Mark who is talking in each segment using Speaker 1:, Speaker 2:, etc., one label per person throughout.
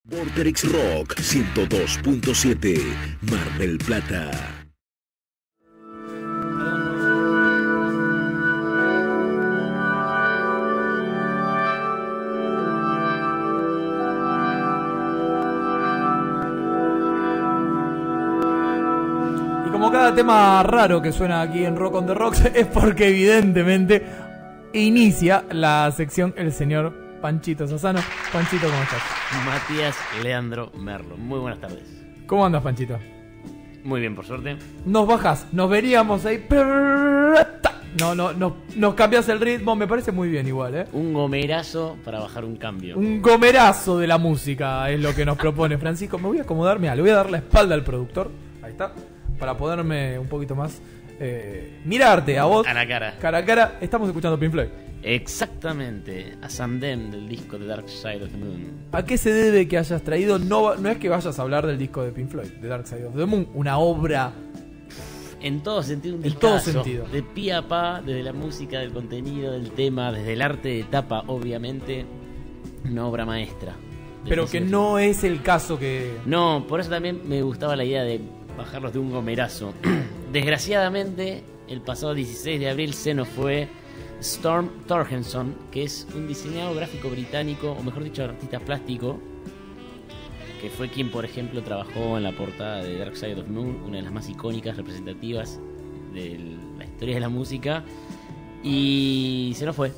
Speaker 1: Vorterix Rock 102.7 Mar del Plata.
Speaker 2: Y como cada tema raro que suena aquí en Rock on the Rocks es porque evidentemente inicia la sección el señor Panchito Sassano. Panchito, ¿cómo estás?
Speaker 3: Matías Leandro Merlo. Muy buenas tardes.
Speaker 2: ¿Cómo andas, Panchito?
Speaker 3: Muy bien, por suerte.
Speaker 2: Nos bajás, nos veríamos ahí. Nos cambias el ritmo, me parece muy bien igual, ¿eh?
Speaker 3: Un gomerazo para bajar un cambio.
Speaker 2: Un gomerazo de la música es lo que nos propone Francisco. Me voy a acomodar, mira, le voy a dar la espalda al productor. Ahí está. Para poderme un poquito más mirarte a vos.
Speaker 3: A la cara.
Speaker 2: Cara a cara. Estamos escuchando Pink Floyd.
Speaker 3: Exactamente. A Sandem del disco de Dark Side of the Moon.
Speaker 2: ¿A qué se debe que hayas traído? No es que vayas a hablar del disco de Pink Floyd, de Dark Side of the Moon, una obra.
Speaker 3: En todo sentido, un
Speaker 2: En todo
Speaker 3: discazo.
Speaker 2: sentido.
Speaker 3: De pie a pa, desde la música, del contenido, del tema, desde el arte de tapa, obviamente. Una obra maestra.
Speaker 2: Pero que no es el caso que...
Speaker 3: No, por eso también me gustaba la idea de bajarlos de un gomerazo. Desgraciadamente, el pasado 16 de abril se nos fue Storm Thorgerson, que es un diseñador gráfico británico, o mejor dicho, artista plástico, que fue quien, por ejemplo, trabajó en la portada de Dark Side of the Moon, una de las más icónicas, representativas de la historia de la música. Y se nos fue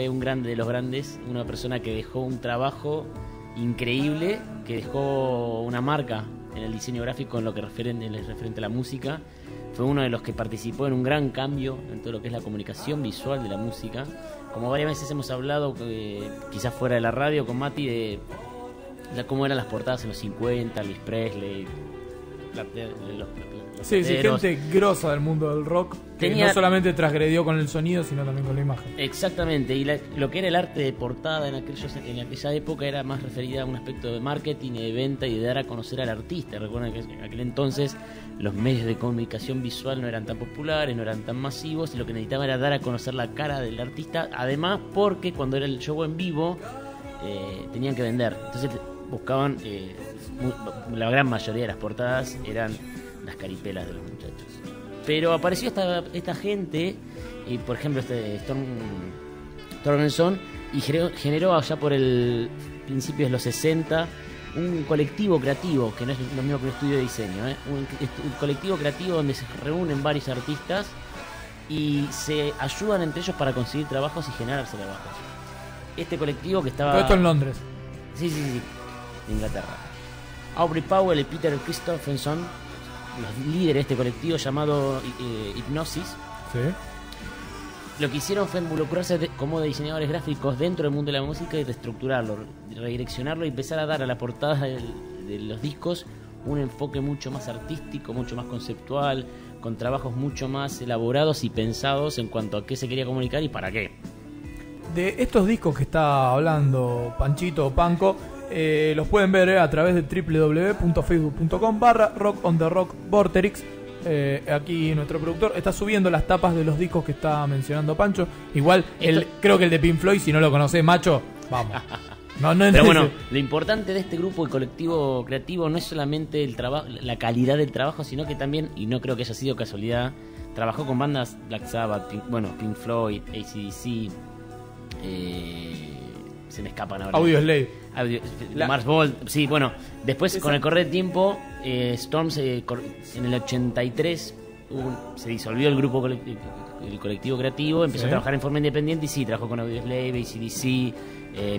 Speaker 3: un grande de los grandes, una persona que dejó un trabajo increíble, que dejó una marca en el diseño gráfico en lo que referente a la música. Fue uno de los que participó en un gran cambio en todo lo que es la comunicación visual de la música. Como varias veces hemos hablado, quizás fuera de la radio, con Mati, de cómo eran las portadas en los 50, Elvis Presley, los
Speaker 2: Sí,
Speaker 3: plateros.
Speaker 2: gente grosa del mundo del rock, que no solamente transgredió con el sonido, sino también con la imagen.
Speaker 3: Exactamente, y lo que era el arte de portada en aquella época era más referida a un aspecto de marketing y de venta y de dar a conocer al artista. Recuerden que en aquel entonces los medios de comunicación visual no eran tan populares, no eran tan masivos, y lo que necesitaban era dar a conocer la cara del artista, además porque cuando era el show en vivo tenían que vender, entonces buscaban, la gran mayoría de las portadas eran las caripelas de los muchachos. Pero apareció esta gente, y por ejemplo Storm Thorgerson, y generó allá por el principio de los 60 un colectivo creativo, que no es lo mismo que un estudio de diseño, un colectivo creativo donde se reúnen varios artistas y se ayudan entre ellos para conseguir trabajos y generarse trabajos. Este colectivo que estaba...
Speaker 2: Todo esto en Londres.
Speaker 3: Sí, de Inglaterra. Aubrey Powell y Peter Christopherson, los líderes de este colectivo llamado Hipnosis,
Speaker 2: Sí.
Speaker 3: lo que hicieron fue involucrarse como diseñadores gráficos dentro del mundo de la música y reestructurarlo, redireccionarlo y empezar a dar a la portada de los discos un enfoque mucho más artístico, mucho más conceptual, con trabajos mucho más elaborados y pensados en cuanto a qué se quería comunicar y para qué.
Speaker 2: De estos discos que está hablando Panchito o Panco, los pueden ver a través de www.facebook.com/Rock on the Rock Vorterix. Aquí nuestro productor está subiendo las tapas de los discos que está mencionando Pancho. Igual, creo que el de Pink Floyd, si no lo conocés, macho, vamos.
Speaker 3: Pero bueno, lo importante de este grupo y colectivo creativo no es solamente el trabajo, la calidad del trabajo, sino que también, y no creo que haya sido casualidad, trabajó con bandas Black Sabbath, Pink Floyd, AC/DC, se me escapan ahora.
Speaker 2: Audioslave.
Speaker 3: Mars Volta. Sí, bueno, después con el correr del tiempo, Storm en el 83 se disolvió el grupo el colectivo creativo, empezó a trabajar en forma independiente y sí, trabajó con Audioslave, AC/DC,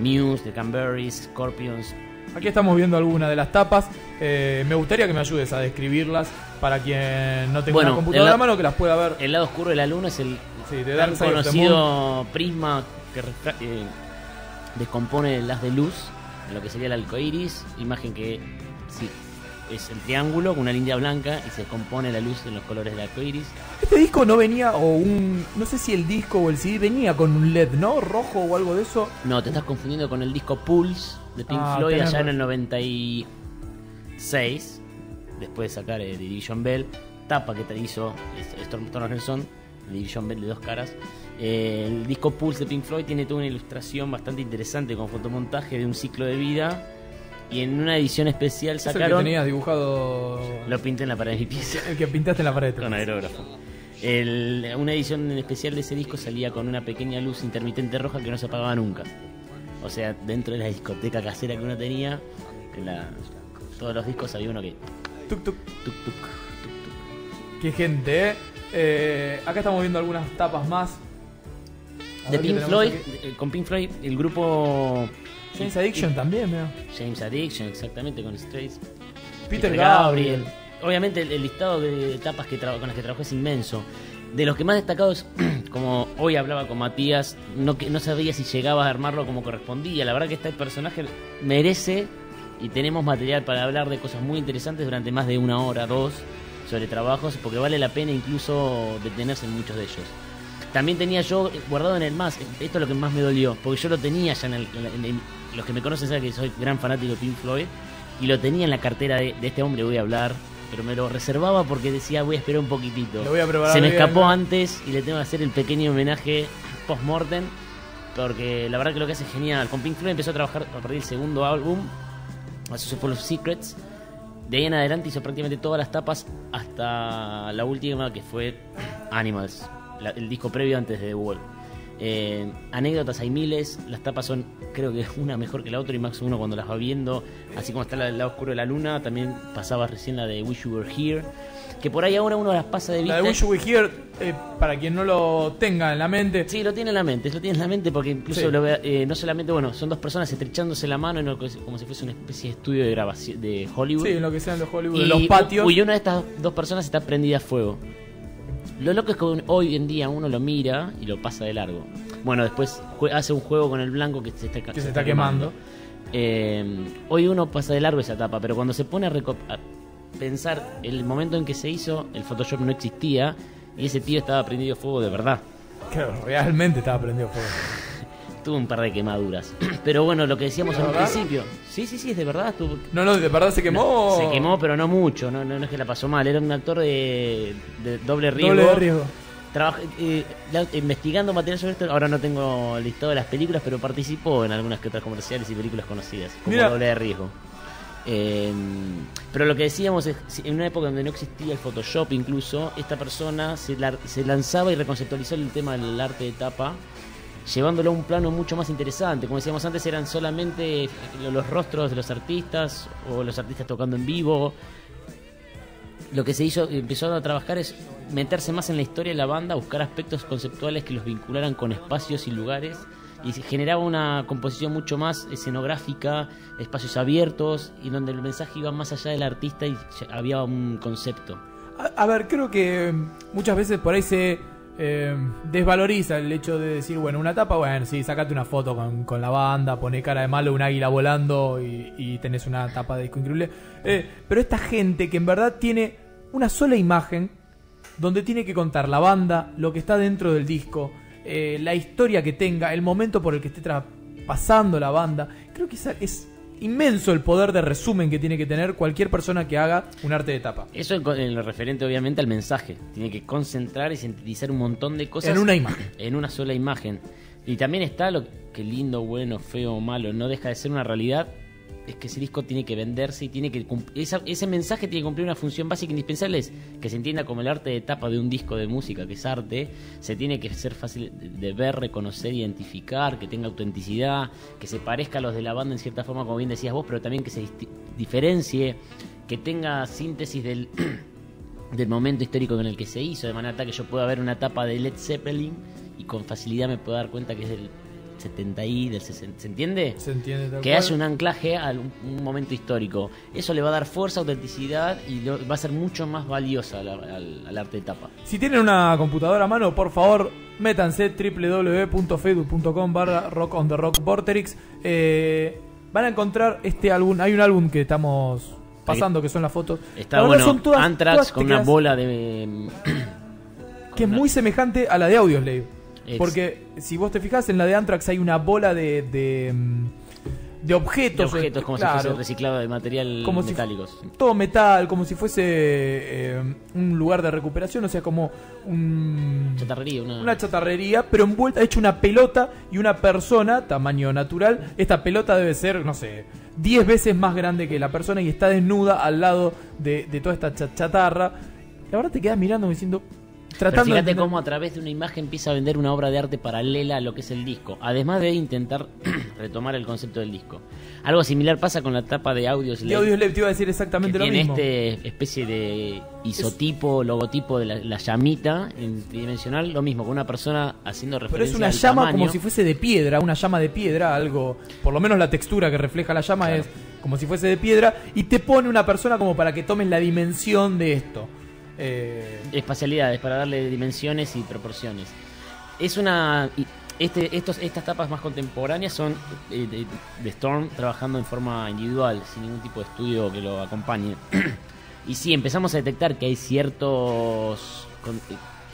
Speaker 3: Muse, The Cranberries, Scorpions.
Speaker 2: Aquí estamos viendo algunas de las tapas. Me gustaría que me ayudes a describirlas para quien no tenga una computadora a la mano, que las pueda ver.
Speaker 3: El lado oscuro de la luna es el
Speaker 2: de
Speaker 3: tan conocido prisma que descompone el haz de luz en lo que sería el arcoíris, imagen que sí es el triángulo con una línea blanca y se descompone la luz en los colores del arcoíris.
Speaker 2: Este disco no venía, no sé si el disco o el CD venía con un LED, ¿no? Rojo o algo de eso.
Speaker 3: No, te estás confundiendo con el disco Pulse de Pink Floyd allá en el 96, después de sacar Division Bell, tapa que te hizo Storm Thorgerson, Division Bell de dos caras. El disco Pulse de Pink Floyd tiene toda una ilustración bastante interesante con fotomontaje de un ciclo de vida Y en una edición especial
Speaker 2: Es el que
Speaker 3: sacaron...
Speaker 2: tenías dibujado.
Speaker 3: Lo pinté en la pared de mi pieza.
Speaker 2: El que pintaste en la pared.
Speaker 3: Con aerógrafo. Una edición especial de ese disco salía con una pequeña luz intermitente roja que no se apagaba nunca. O sea, dentro de la discoteca casera que uno tenía, todos los discos había uno que...
Speaker 2: Tuk, tuk.
Speaker 3: Tuk, tuk, tuk, tuk.
Speaker 2: Qué gente, acá estamos viendo algunas tapas más. A
Speaker 3: De
Speaker 2: ver qué
Speaker 3: Pink
Speaker 2: tenemos
Speaker 3: Floyd,
Speaker 2: aquí.
Speaker 3: con Pink Floyd, el grupo...
Speaker 2: James Addiction también, mira.
Speaker 3: James Addiction, exactamente, con Straits.
Speaker 2: Peter Gabriel.
Speaker 3: Obviamente el listado de etapas con las que trabajó es inmenso. De los que más destacados, como hoy hablaba con Matías, no sabía si llegaba a armarlo como correspondía. La verdad que este personaje merece, y tenemos material para hablar de cosas muy interesantes durante más de 1 hora, 2, sobre trabajos, porque vale la pena incluso detenerse en muchos de ellos. También tenía yo guardado en el más, esto es lo que más me dolió, porque yo lo tenía ya los que me conocen saben que soy gran fanático de Pink Floyd, y lo tenía en la cartera de este hombre voy a hablar, pero me lo reservaba porque decía voy a esperar un poquitito.
Speaker 2: Lo voy a preparar
Speaker 3: Se me
Speaker 2: bien,
Speaker 3: escapó
Speaker 2: ¿no?
Speaker 3: antes y le tengo que hacer el pequeño homenaje post-mortem, porque la verdad que lo que hace es genial. Con Pink Floyd empezó a trabajar a partir del segundo álbum, A Full of Secrets. De ahí en adelante hizo prácticamente todas las tapas hasta la última, que fue Animals, el disco previo antes de The Wall. Anécdotas hay miles, las tapas son creo que una mejor que la otra, y más uno cuando las va viendo, así como está el lado oscuro de la luna. También pasaba recién la de Wish You Were Here, que por ahí ahora uno las pasa de vista.
Speaker 2: La de Wish You Were Here, para quien no lo tenga en la mente.
Speaker 3: Sí, lo tiene en la mente, porque incluso
Speaker 2: Sí.
Speaker 3: lo ve, no solamente, bueno, son dos personas estrechándose la mano como si fuese una especie de estudio de grabación de Hollywood.
Speaker 2: Sí, en lo que sean los Hollywood,
Speaker 3: Y
Speaker 2: los patios.
Speaker 3: y una de estas dos personas está prendida a fuego. Lo loco es que hoy en día uno lo mira y lo pasa de largo. Bueno, después hace un juego con el blanco que se está
Speaker 2: quemando.
Speaker 3: Hoy uno pasa de largo esa etapa, pero cuando se pone a pensar el momento en que se hizo, el Photoshop no existía y ese tío estaba prendido a fuego de verdad.
Speaker 2: Claro, realmente estaba prendido fuego.
Speaker 3: Tuvo un par de quemaduras. Pero bueno, lo que decíamos
Speaker 2: ¿De
Speaker 3: en un
Speaker 2: verdad?
Speaker 3: principio. Sí, es de verdad.
Speaker 2: No, de verdad se quemó.
Speaker 3: Se quemó, pero no mucho. No es que la pasó mal. Era un actor de doble riesgo.
Speaker 2: Doble de riesgo.
Speaker 3: Investigando material sobre esto. Ahora no tengo el listado de las películas, pero participó en algunas que otras comerciales y películas conocidas. Como
Speaker 2: Mira.
Speaker 3: Doble de riesgo. Pero lo que decíamos es, en una época donde no existía el Photoshop incluso, esta persona se lanzaba y reconceptualizó el tema del arte de tapa, llevándolo a un plano mucho más interesante. Como decíamos antes, eran solamente los rostros de los artistas o los artistas tocando en vivo. Lo que empezó a trabajar es meterse más en la historia de la banda, buscar aspectos conceptuales que los vincularan con espacios y lugares, y se generaba una composición mucho más escenográfica, espacios abiertos, y donde el mensaje iba más allá del artista y había un concepto.
Speaker 2: A ver, creo que muchas veces por ahí se desvaloriza el hecho de decir, bueno, una tapa, bueno, sí, sacate una foto con la banda, poné cara de malo, un águila volando y tenés una tapa de disco increíble. Pero esta gente que en verdad tiene una sola imagen donde tiene que contar la banda, lo que está dentro del disco, la historia que tenga, el momento por el que esté pasando la banda, creo que es inmenso el poder de resumen que tiene que tener cualquier persona que haga un arte de tapa.
Speaker 3: Eso en lo referente obviamente al mensaje. Tiene que concentrar y sintetizar un montón de cosas
Speaker 2: En una imagen.
Speaker 3: En una sola imagen. Y también está lo que lindo, bueno, feo o malo no deja de ser una realidad. Es que ese disco tiene que venderse y tiene que ese mensaje tiene que cumplir una función básica indispensable, es que se entienda como el arte de tapa de un disco de música, que es arte. Se tiene que ser fácil de ver, reconocer, identificar, que tenga autenticidad, que se parezca a los de la banda en cierta forma, como bien decías vos, pero también que se diferencie, que tenga síntesis del momento histórico en el que se hizo, de manera tal que yo pueda ver una tapa de Led Zeppelin y con facilidad me pueda dar cuenta que es del 70 y del 60, ¿se entiende?
Speaker 2: Se entiende tal
Speaker 3: Que
Speaker 2: cual.
Speaker 3: hace un anclaje a un momento histórico. Eso le va a dar fuerza, autenticidad y va a ser mucho más valiosa al arte de tapa.
Speaker 2: Si tienen una computadora a mano, por favor, métanse www.facebook.com/Rock on the Rock Vorterix. Van a encontrar este álbum. Hay un álbum que estamos pasando, que son las fotos.
Speaker 3: Está
Speaker 2: La verdad
Speaker 3: bueno,
Speaker 2: son todas
Speaker 3: Anthrax con
Speaker 2: te
Speaker 3: una
Speaker 2: quedas-
Speaker 3: bola de...
Speaker 2: que es muy semejante a la de Audioslave.
Speaker 3: Ex.
Speaker 2: Porque si vos te fijas, en la de Anthrax hay una bola de objetos.
Speaker 3: de objetos, como
Speaker 2: claro,
Speaker 3: si fuese reciclado de material
Speaker 2: como si
Speaker 3: metálicos.
Speaker 2: todo metal, como si fuese un lugar de recuperación, o sea, como
Speaker 3: Chatarrería,
Speaker 2: una chatarrería, pero envuelta, hecho una pelota y una persona, tamaño natural. Esta pelota debe ser, no sé, 10 veces más grande que la persona y está desnuda al lado de toda esta chatarra. La verdad te quedas mirando diciendo...
Speaker 3: Pero fíjate cómo a través de una imagen empieza a vender una obra de arte paralela a lo que es el disco, además de intentar retomar el concepto del disco. Algo similar pasa con la tapa de Audioslave.
Speaker 2: De Audioslave te iba a decir exactamente lo mismo.
Speaker 3: Tiene esta especie de isotipo, logotipo de la llamita tridimensional, lo mismo, con una persona haciendo referencia.
Speaker 2: Pero es una llama como si fuese de piedra, una llama de piedra, algo, por lo menos la textura que refleja la llama es como si fuese de piedra, y te pone una persona como para que tomes la dimensión de esto.
Speaker 3: Espacialidades, para darle dimensiones y proporciones. Es una... Estas tapas más contemporáneas son de Storm trabajando en forma individual, sin ningún tipo de estudio que lo acompañe. Y sí, empezamos a detectar que hay ciertos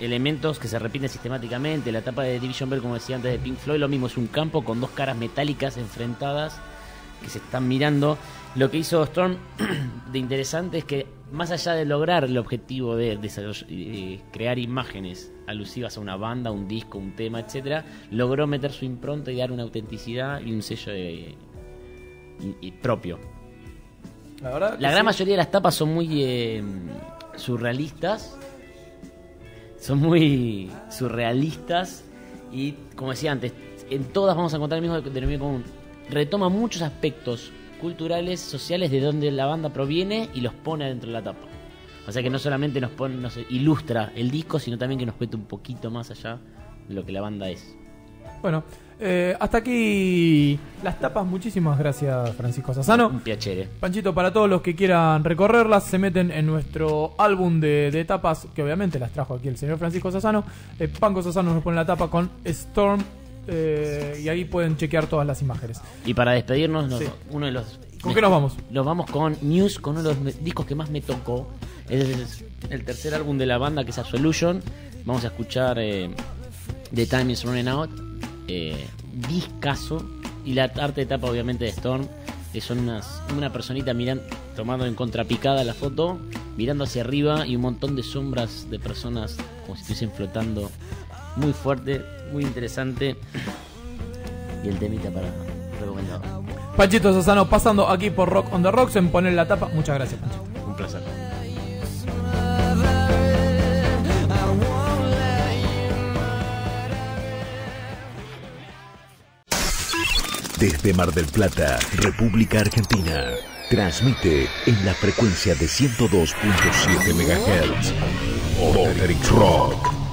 Speaker 3: elementos que se repiten sistemáticamente. La tapa de Division Bell, como decía antes, de Pink Floyd, lo mismo, es un campo con dos caras metálicas enfrentadas que se están mirando. Lo que hizo Storm de interesante es que, más allá de lograr el objetivo de crear imágenes alusivas a una banda, un disco, un tema, etcétera, logró meter su impronta y dar una autenticidad y un sello propio. La gran mayoría de las tapas son muy surrealistas. Son muy surrealistas y, como decía antes, en todas vamos a encontrar el mismo denominador común. Retoma muchos aspectos culturales, sociales, de donde la banda proviene y los pone dentro de la tapa. O sea que no solamente nos ilustra el disco, sino también que nos mete un poquito más allá de lo que la banda es.
Speaker 2: Bueno, hasta aquí las tapas. Muchísimas gracias, Francisco Sassano.
Speaker 3: Un piacere.
Speaker 2: Panchito, para todos los que quieran recorrerlas, se meten en nuestro álbum de tapas, que obviamente las trajo aquí el señor Francisco Sassano. Panco Sassano nos pone la tapa con Storm. Y ahí pueden chequear todas las imágenes.
Speaker 3: Y para despedirnos, uno de los...
Speaker 2: ¿Con qué nos vamos?
Speaker 3: Nos vamos con Muse, con uno de los discos que más me tocó. Es el tercer álbum de la banda, que es Absolution. Vamos a escuchar The Time Is Running Out, discazo. Y la arte de tapa, obviamente, de Storm. Son una personita tomando en contrapicada la foto, mirando hacia arriba, y un montón de sombras de personas como si estuviesen flotando. Muy fuerte, muy interesante. Y el temita para recomendado.
Speaker 2: Panchito Sassano pasando aquí por Rock on the Rocks en poner la tapa. Muchas gracias, Panchito.
Speaker 3: Un placer.
Speaker 1: Desde Mar del Plata, República Argentina, transmite en la frecuencia de 102.7 MHz. Vorterix Rock.